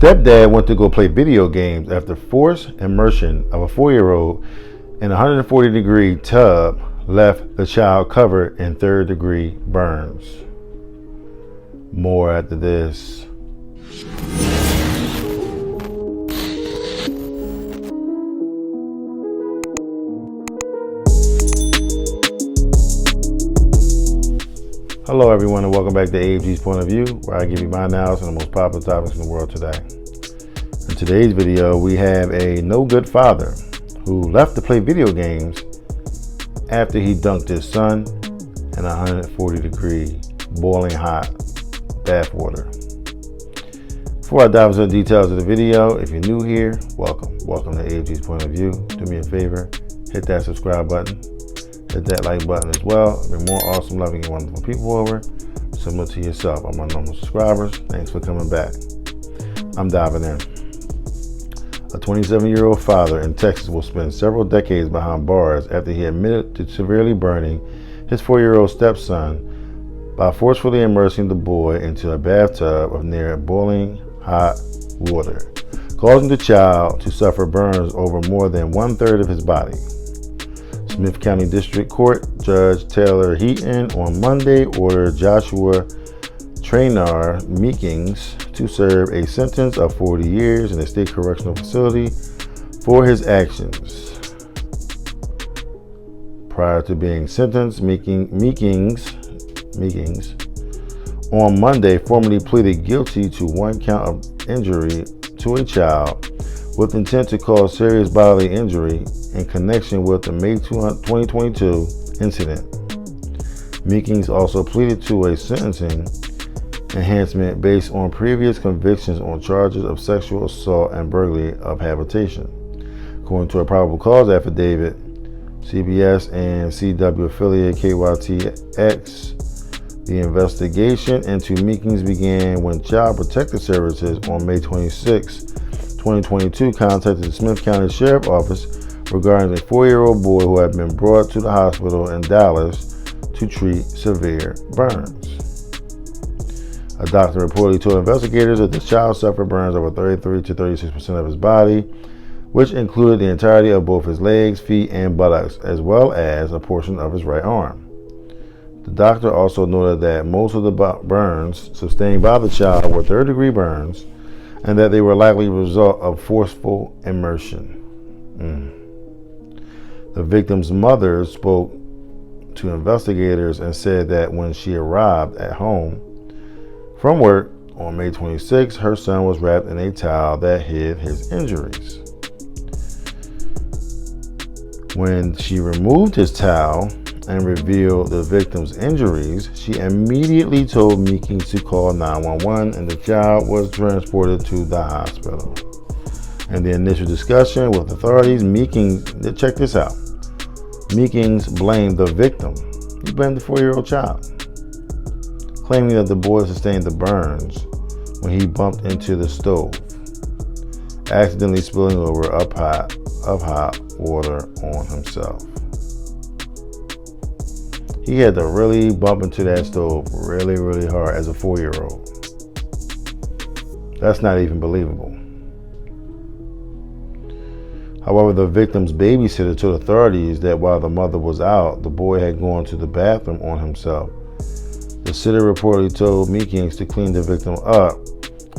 Stepdad went to go play video games after forced immersion of a 4-year-old in a 140-degree tub left the child covered in third-degree burns. More after this. Hello everyone, and welcome back to AFG's Point of View, where I give you my analysis on the most popular topics in the world today. In today's video, we have a no good father who left to play video games after he dunked his son in 140-degree boiling hot bath water. Before I dive into the details of the video, if you're new here, welcome to AFG's Point of View. Do me a favor, hit that subscribe button. Hit that like button as well. There'll be more awesome, loving, and wonderful people over, similar to yourself. I'm my normal subscribers. Thanks for coming back. I'm diving in. A 27-year-old father in Texas will spend several decades behind bars after he admitted to severely burning his 4-year-old stepson by forcefully immersing the boy into a bathtub of near boiling hot water, causing the child to suffer burns over more than 1/3 of his body. Smith County District Court Judge Taylor Heaton on Monday ordered Joshua Tranair Meekings to serve a sentence of 40 years in a state correctional facility for his actions. Prior to being sentenced, Meekings on Monday formally pleaded guilty to 1 count of injury to a child with intent to cause serious bodily injury in connection with the May 2022 incident. Meekings also pleaded to a sentencing enhancement based on previous convictions on charges of sexual assault and burglary of habitation. According to a probable cause affidavit, CBS and CW affiliate KYTX, the investigation into Meekings began when Child Protective Services on May 26, 2022 contacted the Smith County Sheriff's Office regarding a 4-year-old boy who had been brought to the hospital in Dallas to treat severe burns. A doctor reportedly told investigators that the child suffered burns over 33 to 36% of his body, which included the entirety of both his legs, feet, and buttocks, as well as a portion of his right arm. The doctor also noted that most of the burns sustained by the child were third-degree burns, and that they were likely a result of forceful immersion. The victim's mother spoke to investigators and said that when she arrived at home from work on May 26, her son was wrapped in a towel that hid his injuries. When she removed his towel and revealed the victim's injuries, she immediately told Meekings to call 911, and the child was transported to the hospital. In the initial discussion with authorities, Meekings, check this out, Meekings blamed the victim. He blamed the 4-year-old child, claiming that the boy sustained the burns when he bumped into the stove, accidentally spilling over of hot water on himself. He had to really bump into that stove really, really hard as a 4-year-old. That's not even believable. However, the victim's babysitter told authorities that while the mother was out, the boy had gone to the bathroom on himself. The sitter reportedly told Meekings to clean the victim up,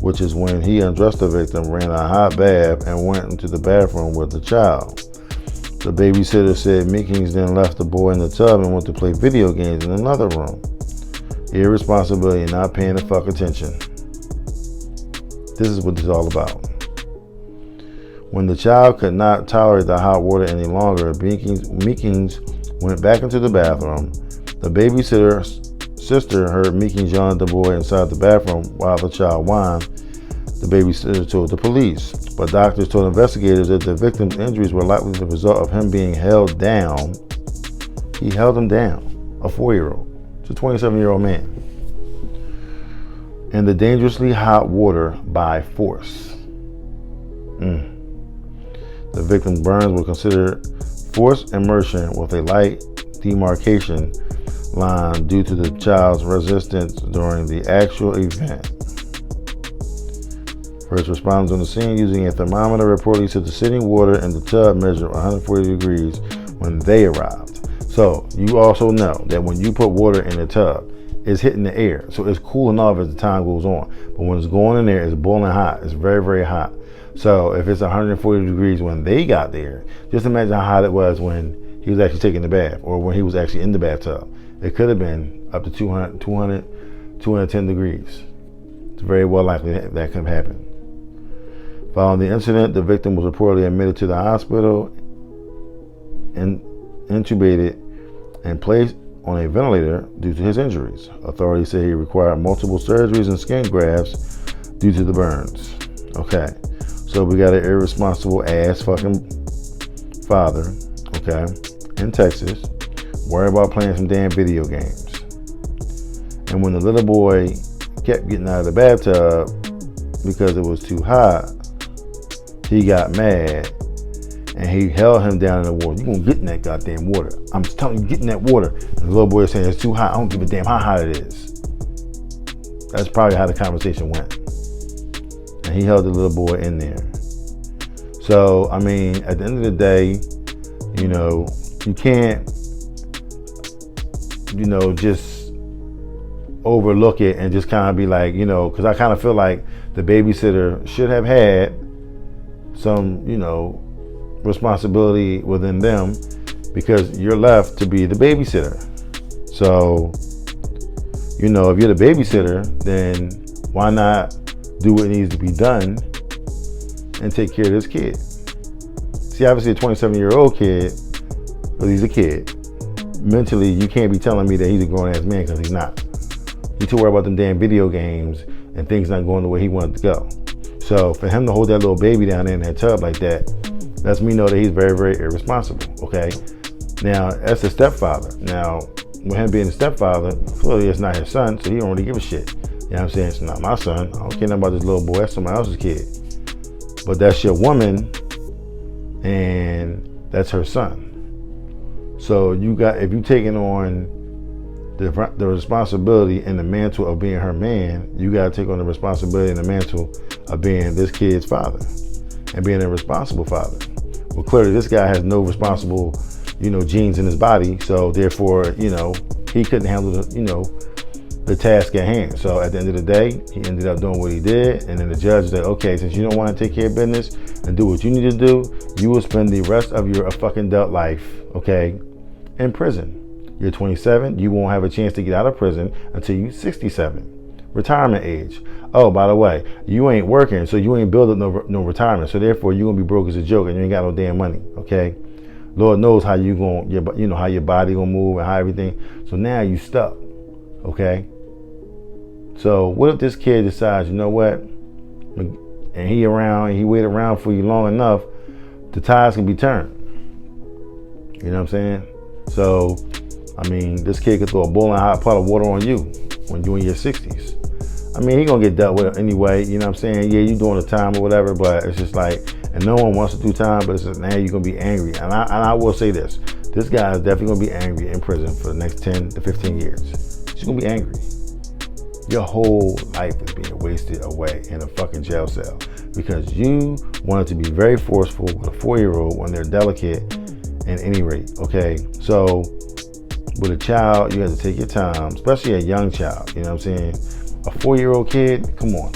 which is when he undressed the victim, ran a hot bath, and went into the bathroom with the child. The babysitter said Meekings then left the boy in the tub and went to play video games in another room. Irresponsibility and not paying the fuck attention. This is what it's all about. When the child could not tolerate the hot water any longer, Meekings went back into the bathroom. The babysitter's sister heard Meekings yelling at the boy inside the bathroom while the child whined. The babysitter told the police, but doctors told investigators that the victim's injuries were likely the result of him being held down. He held him down, a 4-year-old, to a 27-year-old man, in the dangerously hot water by force. The victim's burns were considered forced immersion with a light demarcation line due to the child's resistance during the actual event. First responders on the scene using a thermometer reportedly said the sitting water in the tub measured 140 degrees when they arrived. So you also know that when you put water in the tub, it's hitting the air. So it's cooling off as the time goes on. But when it's going in there, it's boiling hot. It's very, very hot. So if it's 140 degrees when they got there, just imagine how hot it was when he was actually taking the bath or when he was actually in the bathtub. It could have been up to 210 degrees. It's very well likely that could happen. Following the incident, the victim was reportedly admitted to the hospital and intubated and placed on a ventilator due to his injuries. Authorities say he required multiple surgeries and skin grafts due to the burns. Okay, so we got an irresponsible ass fucking father, okay, in Texas, worried about playing some damn video games. And when the little boy kept getting out of the bathtub because it was too hot, he got mad and he held him down in the water. You gonna get in that goddamn water. I'm just telling you, get in that water. And the little boy is saying it's too hot. I don't give a damn how hot it is. That's probably how the conversation went. And he held the little boy in there. So, I mean, at the end of the day, you know, you can't, you know, just overlook it and just kind of be like, you know, because I kind of feel like the babysitter should have had some, you know, responsibility within them, because you're left to be the babysitter. So, you know, if you're the babysitter, then why not do what needs to be done and take care of this kid? See, obviously a 27-year-old kid, because he's a kid, mentally you can't be telling me that he's a grown-ass man, because he's not. He's too worried about them damn video games and things not going the way he wanted to go. So for him to hold that little baby down there in that tub like that, lets me know that he's very, very irresponsible, okay? Now, that's a stepfather. Now, with him being a stepfather, clearly it's not his son, so he don't really give a shit. You know what I'm saying? It's not my son. I don't care nothing about this little boy. That's somebody else's kid. But that's your woman, and that's her son. So you got, if you're taking on the responsibility and the mantle of being her man, you got to take on the responsibility and the mantle of being this kid's father and being a responsible father. Well, clearly this guy has no responsible, you know, genes in his body, so therefore, you know, he couldn't handle the, you know, the task at hand. So at the end of the day, he ended up doing what he did, and then the judge said, okay, since you don't want to take care of business and do what you need to do, you will spend the rest of your fucking adult life, okay, in prison. You're 27, you won't have a chance to get out of prison until you're 67, retirement age. Oh, by the way, you ain't working, so you ain't building no retirement, so therefore you're gonna be broke as a joke and you ain't got no damn money, okay? Lord knows how you gonna, you know, how your body gonna move and how everything. So now you stuck, okay? So what if this kid decides, you know what, and he wait around for you long enough, the tides can be turned. You know what I'm saying? So, I mean, this kid could throw a boiling hot pot of water on you when you're in your 60s. I mean, he gonna get dealt with anyway, you know what I'm saying? Yeah, you doing the time or whatever, but it's just like, and no one wants to do time, but it's just, now you're gonna be angry. And I will say this guy is definitely gonna be angry in prison for the next 10 to 15 years. He's gonna be angry. Your whole life is being wasted away in a fucking jail cell because you wanted to be very forceful with a 4-year-old when they're delicate at any rate, okay? So with a child, you have to take your time, especially a young child, you know what I'm saying? A 4-year-old kid, come on.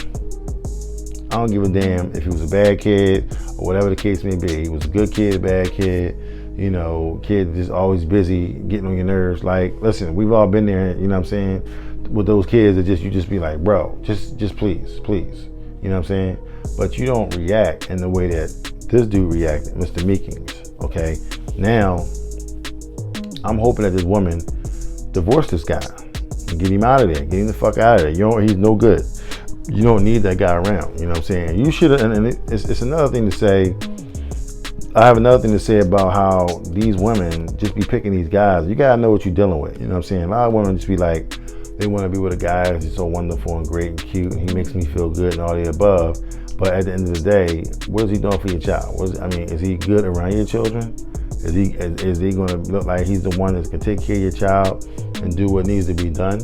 I don't give a damn if he was a bad kid or whatever the case may be. He was a good kid, a bad kid, you know, kid just always busy, getting on your nerves. Like, listen, we've all been there, you know what I'm saying, with those kids that you just be like, bro, just please, you know what I'm saying? But you don't react in the way that this dude reacted, Mr. Meekings, okay? Now, I'm hoping that this woman divorced this guy and get him out of there, get him the fuck out of there. He's no good. You don't need that guy around, you know what I'm saying? You should have, and it's another thing to say, I have another thing to say about how these women just be picking these guys. You gotta know what you're dealing with, you know what I'm saying? A lot of women just be like, they wanna be with a guy who's so wonderful and great and cute and he makes me feel good and all the above. But at the end of the day, what is he doing for your child? Is he good around your children? Is he gonna look like he's the one that can take care of your child and do what needs to be done?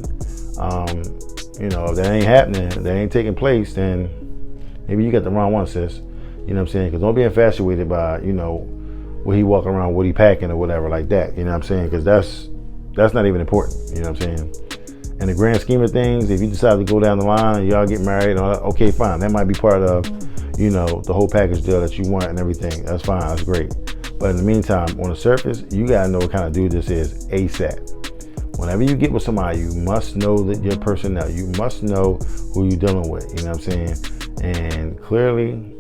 You know, if that ain't happening, that ain't taking place, then Maybe you got the wrong one, sis. You know what I'm saying? Because don't be infatuated by, you know, what he walking around, what he packing or whatever like that. You know what I'm saying? Because that's not even important. You know what I'm saying? In the grand scheme of things, if you decide to go down the line and y'all get married, and all that, okay, fine. That might be part of, you know, the whole package deal that you want and everything. That's fine. That's great. But in the meantime, on the surface, you gotta know what kind of dude this is ASAP. Whenever you get with somebody, you must know that your personnel. You must know who you're dealing with. You know what I'm saying? And clearly,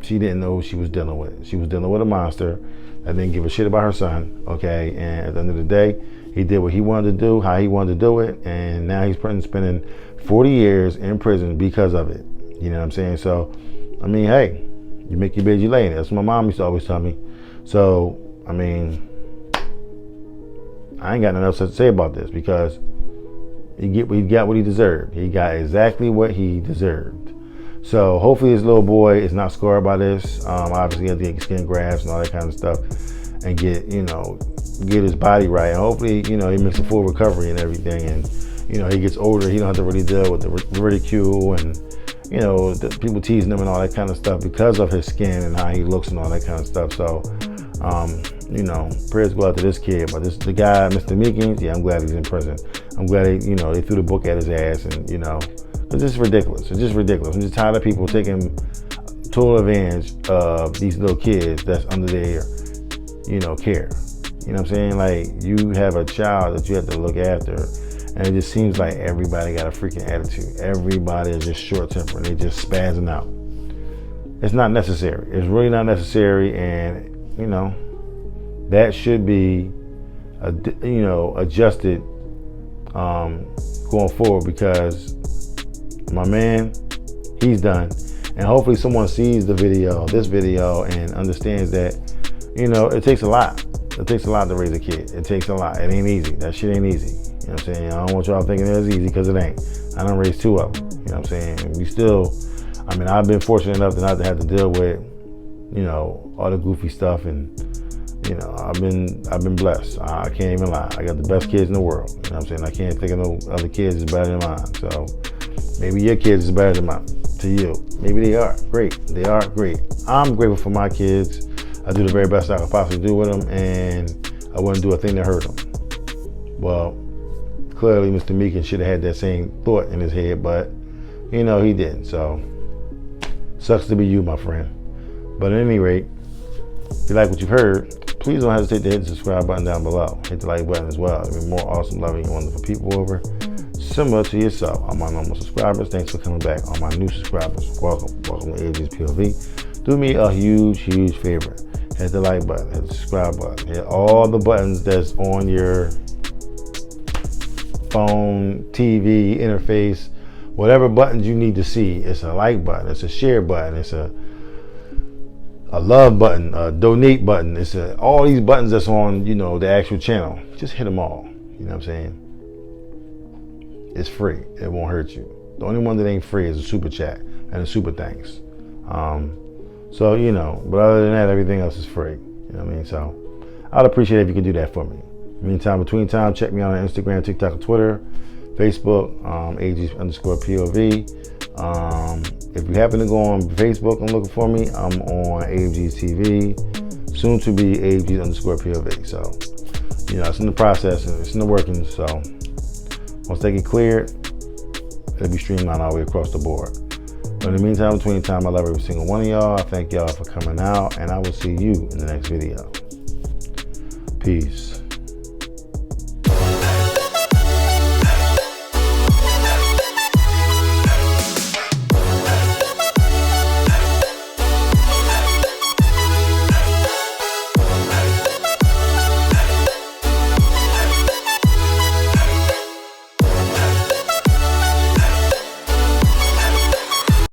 she didn't know who she was dealing with. She was dealing with a monster that didn't give a shit about her son. Okay, and at the end of the day, he did what he wanted to do, how he wanted to do it, and now he's spending 40 years in prison because of it. You know what I'm saying? So, I mean, hey, you make your bed, you lay in it. That's what my mom used to always tell me. So, I mean, I ain't got nothing else to say about this because he got what he deserved. He got exactly what he deserved. So hopefully this little boy is not scarred by this. Obviously he had to get skin grafts and all that kind of stuff and get his body right. And hopefully, you know, he makes a full recovery and everything. And, you know, he gets older, he don't have to really deal with the ridicule and, you know, the people teasing him and all that kind of stuff because of his skin and how he looks and all that kind of stuff. So, you know, prayers go out to this kid. But the guy, Mr. Meekings, yeah, I'm glad he's in prison. I'm glad they threw the book at his ass and, you know, it's just ridiculous. It's just ridiculous. I'm just tired of people taking total advantage of these little kids that's under their, you know, care. You know what I'm saying? Like, you have a child that you have to look after, and it just seems like everybody got a freaking attitude. Everybody is just short-tempered. They just spazzing out. It's not necessary. It's really not necessary, and, you know, that should be, adjusted going forward because my man, he's done. And hopefully someone sees this video, and understands that, you know, it takes a lot. It takes a lot to raise a kid. It takes a lot. It ain't easy. That shit ain't easy. You know what I'm saying? I don't want y'all thinking it's easy because it ain't. I done raised 2 of them. You know what I'm saying? And I've been fortunate enough to not to have to deal with, you know, all the goofy stuff, and, you know, I've been blessed. I can't even lie. I got the best kids in the world. You know what I'm saying? I can't think of no other kids is better than mine. So maybe your kids is better than mine to you. Maybe they are. Great. They are great. I'm grateful for my kids. I do the very best I could possibly do with them, and I wouldn't do a thing to hurt them. Well, clearly Mr. Meekins should have had that same thought in his head, but, you know, he didn't. So, sucks to be you, my friend. But at any rate, if you like what you've heard, please don't hesitate to hit the subscribe button down below. Hit the like button as well. There'll be more awesome, loving, and wonderful people over similar to yourself. All my normal subscribers, thanks for coming back. All my new subscribers, welcome to AG's POV. Do me a huge favor. Hit the like button, hit the subscribe button, hit all the buttons that's on your phone, TV, interface, whatever buttons you need to see. It's a like button, it's a share button, it's a love button, a donate button. It's all these buttons that's on, you know, the actual channel. Just hit them all. You know what I'm saying? It's free. It won't hurt you. The only one that ain't free is a super chat and a super thanks. So, you know, but other than that, everything else is free. You know what I mean? So I'd appreciate it if you could do that for me. Meantime, between time, check me out on Instagram, TikTok, and Twitter, Facebook, AG_POV. If you happen to go on Facebook and looking for me, I'm on AFG's TV, soon to be AFG's_POV. So, you know, it's in the process and it's in the working. So once they get cleared, it'll be streamlined all the way across the board. But in the meantime, between time, I love every single one of y'all. I thank y'all for coming out, and I will see you in the next video. Peace.